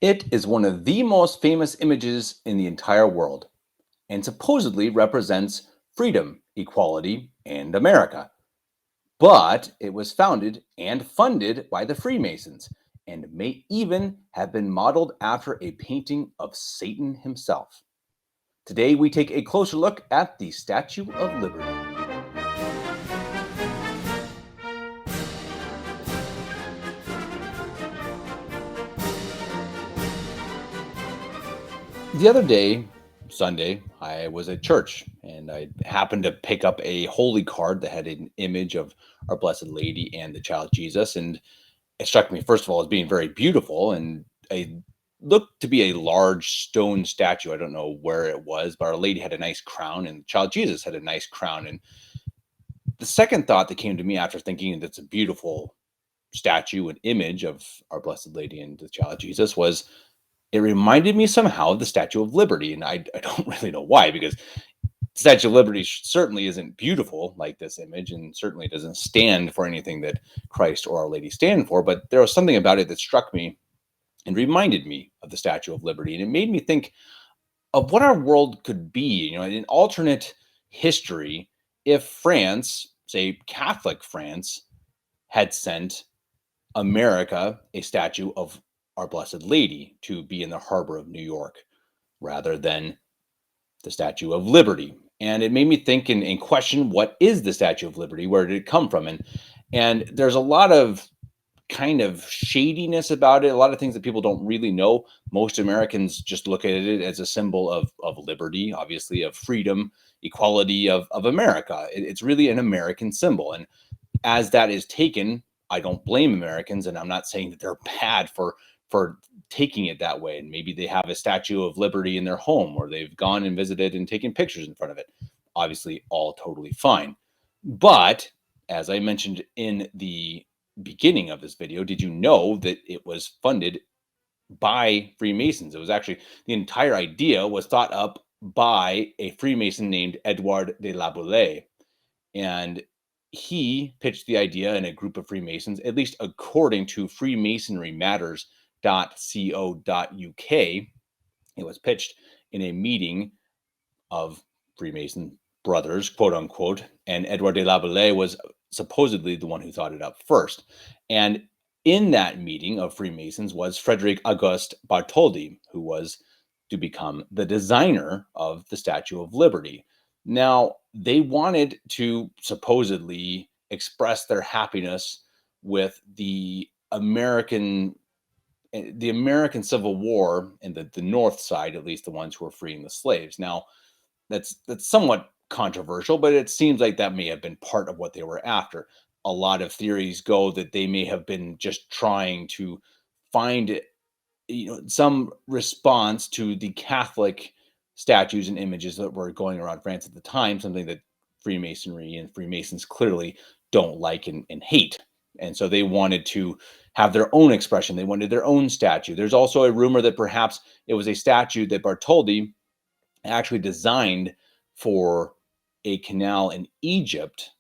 It is one of the most famous images in the entire world and supposedly represents freedom, equality, and America. But it was founded and funded by the Freemasons and may even have been modeled after a painting of Satan himself. Today, we take a closer look at the Statue of Liberty. The other day, Sunday, I was at church and I happened to pick up a holy card that had an image of our Blessed Lady and the child Jesus. And it struck me, first of all, as being very beautiful. And I looked to be a large stone statue. I don't know where it was, but Our Lady had a nice crown and the child Jesus had a nice crown. And the second thought that came to me after thinking that's a beautiful statue and image of our Blessed Lady and the child Jesus was it reminded me somehow of the Statue of Liberty. And I don't really know why, because the Statue of Liberty certainly isn't beautiful like this image and certainly doesn't stand for anything that Christ or Our Lady stand for. But there was something about it that struck me and reminded me of the Statue of Liberty. And it made me think of what our world could be, in an alternate history if France, say Catholic France, had sent America a statue of our Blessed Lady to be in the harbor of New York rather than the Statue of Liberty. And it made me think and question, what is the Statue of Liberty? Where did it come from? And there's a lot of kind of shadiness about it, a lot of things that people don't really know. Most Americans just look at it as a symbol of liberty, obviously, of freedom, equality of America. It's really an American symbol. And as that is taken, I don't blame Americans, and I'm not saying that they're bad for taking it that way. And maybe they have a Statue of Liberty in their home, or they've gone and visited and taken pictures in front of it. Obviously, all totally fine. But as I mentioned in the beginning of this video, did you know that it was funded by Freemasons? It was actually the entire idea was thought up by a Freemason named Edouard de la Boulaye. And he pitched the idea in a group of Freemasons, at least according to freemasonrymatters.co.uk. It was pitched in a meeting of Freemason brothers, quote unquote, and Edouard de la Boulaye was supposedly the one who thought it up first. And in that meeting of Freemasons was Frederic Auguste Bartholdi, who was to become the designer of the Statue of Liberty. Now, they wanted to supposedly express their happiness with the American Civil War and the North side, at least the ones who were freeing the slaves. Now, that's somewhat controversial, but it seems like that may have been part of what they were after. A lot of theories go that they may have been just trying to find some response to the Catholic statues and images that were going around France at the time, something that Freemasonry and Freemasons clearly don't like and hate. And so they wanted to have their own expression. They wanted their own statue. There's also a rumor that perhaps it was a statue that Bartholdi actually designed for a canal in Egypt,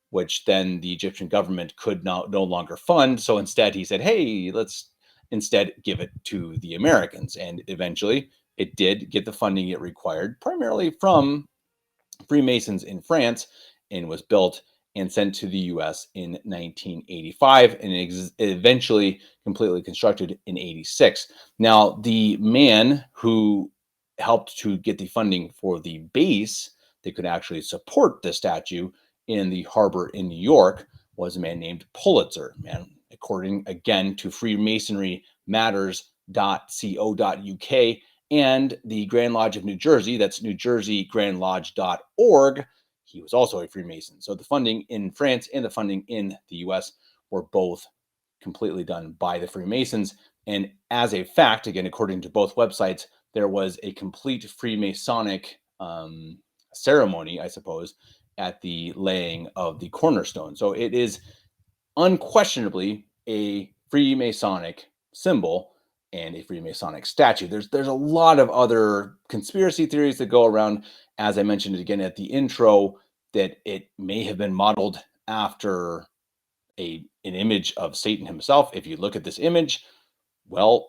which then the Egyptian government could no longer fund. So instead he said, hey, let's instead give it to the Americans. And eventually it did get the funding it required, primarily from Freemasons in France, and was built and sent to the US in 1985 and eventually completely constructed in 86. Now, the man who helped to get the funding for the base that could actually support the statue in the harbor in New York was a man named Pulitzer. Man, according again to freemasonrymatters.co.uk and the Grand Lodge of New Jersey, that's newjerseygrandlodge.org, he was also a Freemason. So the funding in France and the funding in the US were both completely done by the Freemasons. And as a fact, again, according to both websites, there was a complete Freemasonic ceremony, I suppose, at the laying of the cornerstone. So it is unquestionably a Freemasonic symbol and a Freemasonic statue. There's a lot of other conspiracy theories that go around, as I mentioned again at the intro, that it may have been modeled after an image of Satan himself. If you look at this image, well,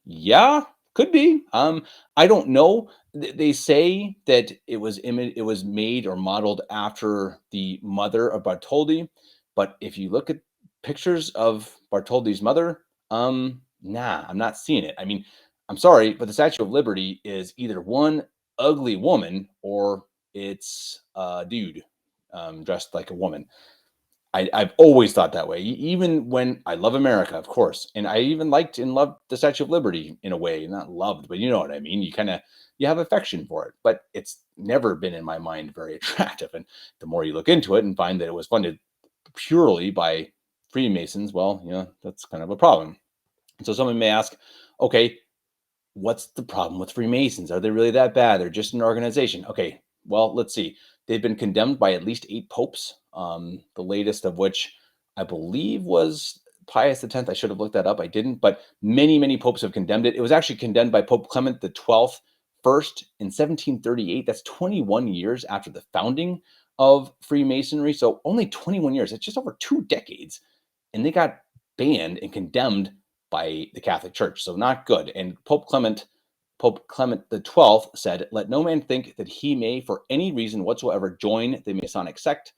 Yeah, could be. I don't know. They say that it was made or modeled after the mother of Bartholdi, but if you look at pictures of Bartholdi's mother, nah, I'm not seeing it. I mean, I'm sorry, but the Statue of Liberty is either one ugly woman or it's a dude dressed like a woman. I've always thought that way. Even when I love America, of course, and I even liked and loved the Statue of Liberty in a way, not loved, but you know what I mean. You have affection for it, but it's never been in my mind very attractive. And the more you look into it and find that it was funded purely by Freemasons, well, that's kind of a problem. And so someone may ask, okay, what's the problem with Freemasons? Are they really that bad? They're just an organization. Okay, well, let's see. They've been condemned by at least 8 popes. The latest of which I believe was Pius X. I should have looked that up. I didn't, but many, many popes have condemned it. It was actually condemned by Pope Clement the 12th first in 1738. That's 21 years after the founding of Freemasonry. So only 21 years. It's just over 2 decades. And they got banned and condemned by the Catholic Church. So not good. And Pope Clement the 12th said, "Let no man think that he may, for any reason whatsoever, join the Masonic sect.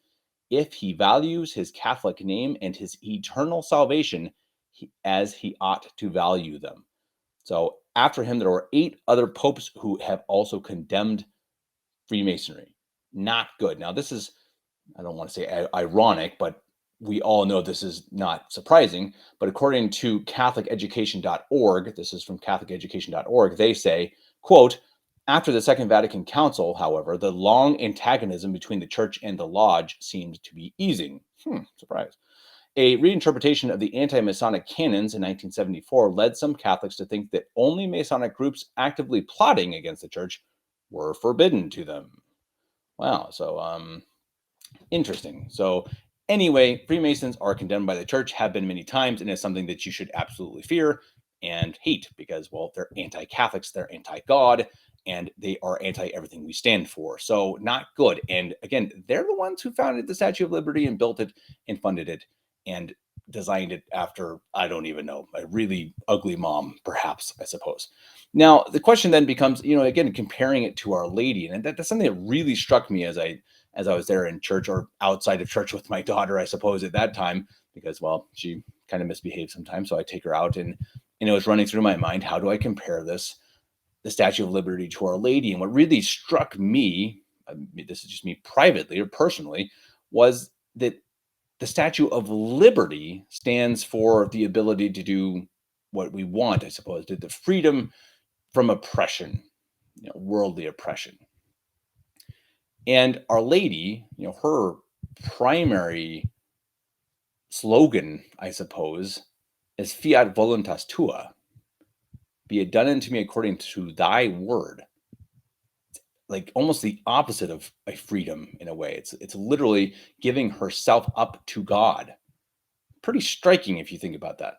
If he values his Catholic name and his eternal salvation as he ought to value them." So after him, there were 8 other popes who have also condemned Freemasonry. Not good. Now, this is, I don't want to say ironic, but we all know this is not surprising. But according to CatholicEducation.org, this is from CatholicEducation.org, they say, quote, "After the Second Vatican Council, however, the long antagonism between the Church and the Lodge seemed to be easing." Surprise. A reinterpretation of the anti-Masonic canons in 1974 led some Catholics to think that only Masonic groups actively plotting against the Church were forbidden to them. Wow. So, interesting. So, anyway, Freemasons are condemned by the church, have been many times, and it's something that you should absolutely fear and hate because, well, they're anti Catholics, they're anti God, and they are anti everything we stand for. So, not good. And again, they're the ones who founded the Statue of Liberty and built it and funded it and designed it after, I don't even know, a really ugly mom, perhaps, I suppose. Now, the question then becomes, again, comparing it to Our Lady. And that's something that really struck me as I was there in church or outside of church with my daughter, I suppose, at that time, because, well, she kind of misbehaved sometimes. So I take her out and it was running through my mind, how do I compare the Statue of Liberty to Our Lady? And what really struck me, this is just me privately or personally, was that the Statue of Liberty stands for the ability to do what we want, I suppose, the freedom from oppression, worldly oppression. And Our Lady, her primary slogan, I suppose, is Fiat Voluntas Tua, be it done unto me according to thy word. Like almost the opposite of a freedom in a way. It's literally giving herself up to God. Pretty striking if you think about that.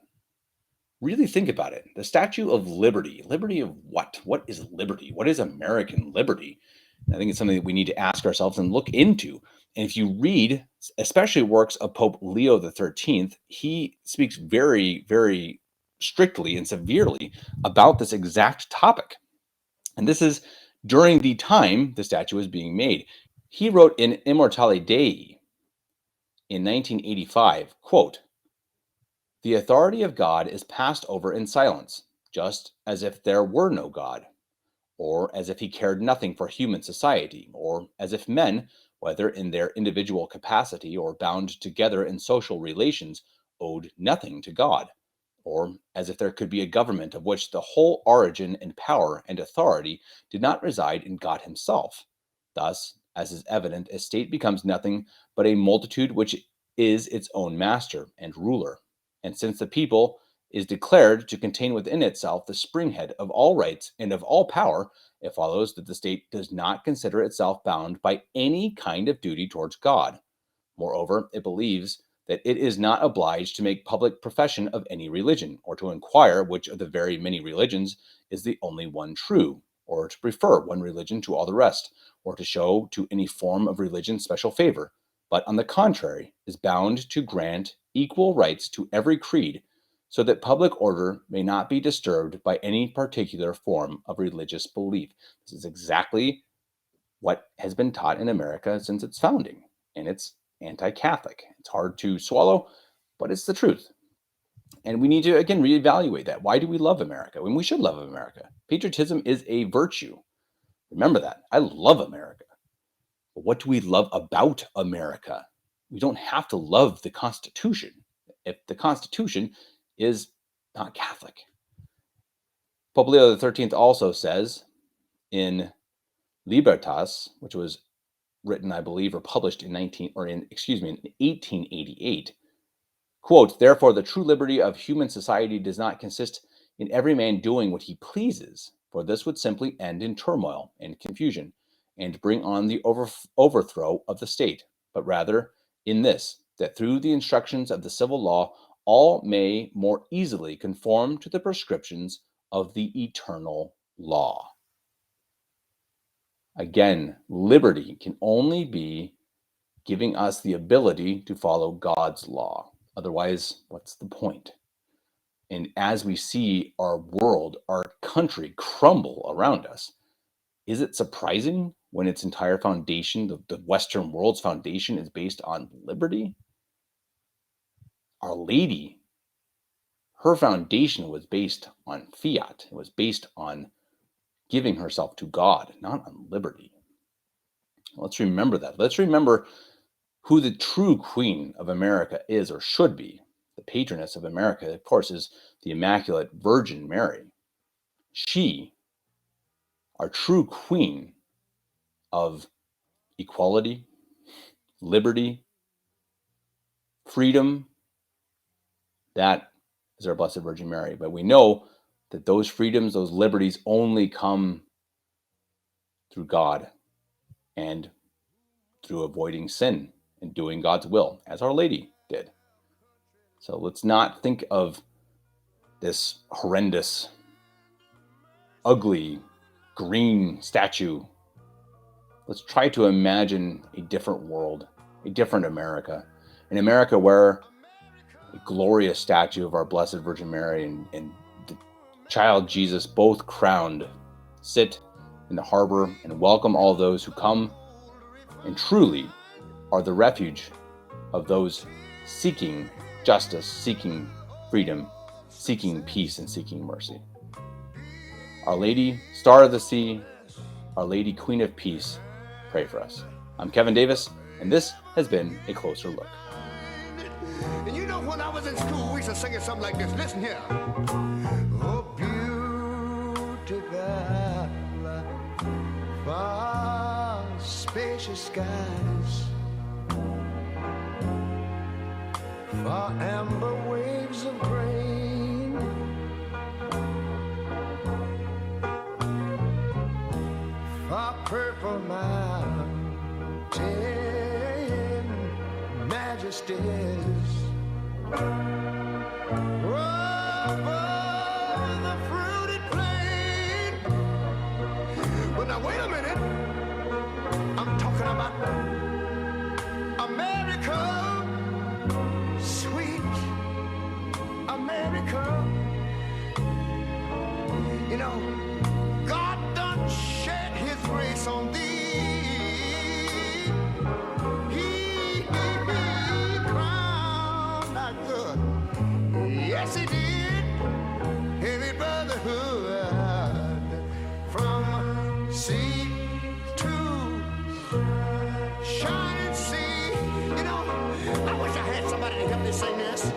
Really think about it. The Statue of Liberty. Liberty of what? What is liberty? What is American liberty? And I think it's something that we need to ask ourselves and look into. And if you read, especially works of Pope Leo the 13th, he speaks very, very strictly and severely about this exact topic. And this is during the time the statue was being made. He wrote in Immortale Dei in 1985, quote, "The authority of God is passed over in silence, just as if there were no God, or as if he cared nothing for human society, or as if men, whether in their individual capacity or bound together in social relations, owed nothing to God, or as if there could be a government of which the whole origin and power and authority did not reside in God himself. Thus, as is evident, a state becomes nothing but a multitude which is its own master and ruler. And since the people is declared to contain within itself the springhead of all rights and of all power, it follows that the state does not consider itself bound by any kind of duty towards God. Moreover, it believes that it is not obliged to make public profession of any religion, or to inquire which of the very many religions is the only one true, or to prefer one religion to all the rest, or to show to any form of religion special favor, but on the contrary, is bound to grant equal rights to every creed, so that public order may not be disturbed by any particular form of religious belief. This is exactly what has been taught in America since its founding, and it's anti-Catholic. It's hard to swallow, but it's the truth. And we need to, again, reevaluate that. Why do we love America? When we should love America. Patriotism is a virtue. Remember that. I love America. But what do we love about America? We don't have to love the Constitution if the Constitution is not Catholic. Pope Leo XIII also says in Libertas, which was written, I believe, or published in 1888, quote, "Therefore, the true liberty of human society does not consist in every man doing what he pleases, for this would simply end in turmoil and confusion, and bring on the overthrow of the state, but rather in this, that through the instructions of the civil law, all may more easily conform to the prescriptions of the eternal law." Again, liberty can only be giving us the ability to follow God's law. Otherwise, what's the point? And as we see our world, our country crumble around us, is it surprising when its entire foundation, the Western world's foundation, is based on liberty? Our Lady, her foundation was based on fiat. It was based on giving herself to God, not on liberty. Let's remember that. Let's remember who the true Queen of America is or should be. The patroness of America, of course, is the Immaculate Virgin Mary. She, our true Queen of equality, liberty, freedom, that is our Blessed Virgin Mary. But we know that those freedoms, those liberties only come through God and through avoiding sin and doing God's will, as Our Lady did. So let's not think of this horrendous, ugly, green statue. Let's try to imagine a different world, a different America, an America where a glorious statue of our Blessed Virgin Mary and the child Jesus, both crowned, sit in the harbor and welcome all those who come and truly are the refuge of those seeking justice, seeking freedom, seeking peace, and seeking mercy. Our Lady, Star of the Sea, Our Lady, Queen of Peace, pray for us. I'm Kevin Davis, and this has been A Closer Look. And you know, when I was in school, we used to sing something like this. Listen here. Oh, beautiful, far spacious skies, far amber waves of grain, far purple mountain majesties, over the fruited plain. But now wait a minute, I'm talking about America, sweet America. You know, God done shed his grace on thee. He crowned our good. Yes, he did. Heavy brotherhood from sea to shining sea. You know, I wish I had somebody to help me sing this.